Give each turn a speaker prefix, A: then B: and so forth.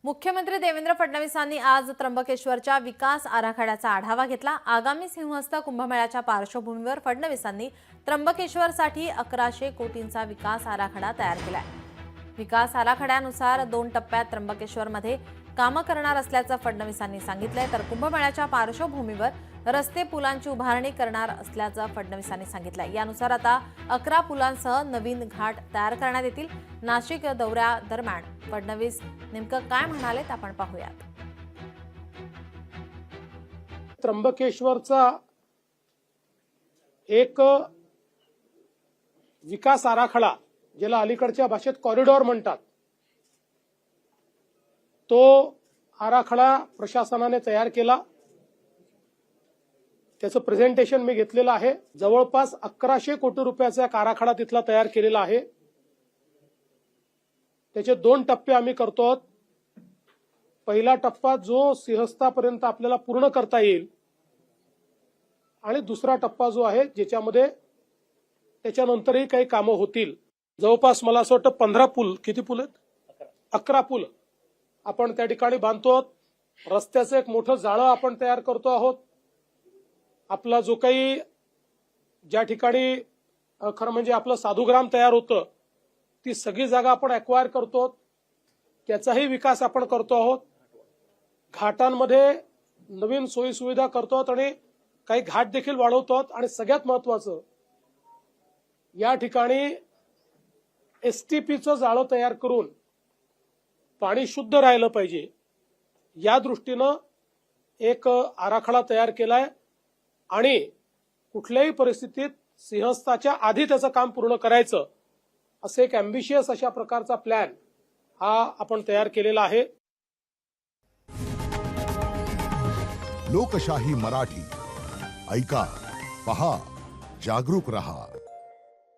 A: मुख्यमंत्री देवेंद्र फडणवीसांनी आज त्र्यंबकेश्वरच्या विकास आराखड्याचा आढावा घेतला। आगामी सिंहस्थ कुंभमेळ्याच्या पार्श्वभूमीवर फडणवीसांनी त्र्यंबकेश्वरसाठी 1100 कोटींचा विकास आराखडा तयार केलाय। विकास आराखड्यानुसार 2 टप्प्यात त्र्यंबकेश्वरमध्ये कामं करणार असल्याचं फडणवीसांनी सांगितलंय। तर कुंभमेळ्याच्या पार्श्वभूमीवर रस्ते पुलांची उभारणी करणार असल्याचं फडणवीसांनी सांगितलंय। यानुसार आता 11 पुलांसह नवीन घाट तयार करण्यात येतील। नाशिक दौऱ्यादरम्यान फडणवीस नेमकं काय म्हणालेत आपण पाहूयात।
B: त्र्यंबकेश्वरचा एक विकास आराखडा, ज्याला अलीकडच्या भाषेत कॉरिडॉर म्हणतात, तो आराखडा प्रशासनाने तयार केला। त्याचं प्रेझेंटेशन मी घेतलेलं आहे। जवळपास 1100 कोटी रुपयाचा एक आराखडा तिथला तयार केलेला आहे। त्याचे 2 टप्पे आम्ही करतो आहोत। पहिला टप्पा जो सिंहस्थापर्यंत आपल्याला पूर्ण करता येईल, आणि दुसरा टप्पा जो आहे ज्याच्यामध्ये त्याच्यानंतरही काही कामं होतील। जवळपास मला असं वाटतं 15 पूल, किती पूल आहेत? 11 पूल आपण त्या ठिकाणी बांधतो आहोत। रस्त्याचं एक मोठं जाळं आपण तयार करतो आहोत। आपला जो काही ज्या ठिकाणी खरं म्हणजे आपलं साधुग्राम तयार होतं, ती सगळी जागा आपण अक्वायर करतो, त्याचाही विकास आपण करतो आहोत। घाटांमध्ये नवीन सोयी सुविधा करतो आहोत आणि काही घाट देखील वाढवतो आहोत। आणि सगळ्यात महत्वाचं, या ठिकाणी एसटीपीचं जाळं तयार करून पाणी शुद्ध राहिलं पाहिजे, या दृष्टीनं एक आराखडा तयार केलाय। आणि कुठल्याही परिस्थितीत सिंहस्थाच्या आधी त्याचं काम पूर्ण करायचं, असं एक अॅम्बिशियस अशा प्रकारचा प्लॅन हा आपण तयार केलेला आहे।
C: लोकशाही मराठी ऐका, पहा, जागरूक रहा।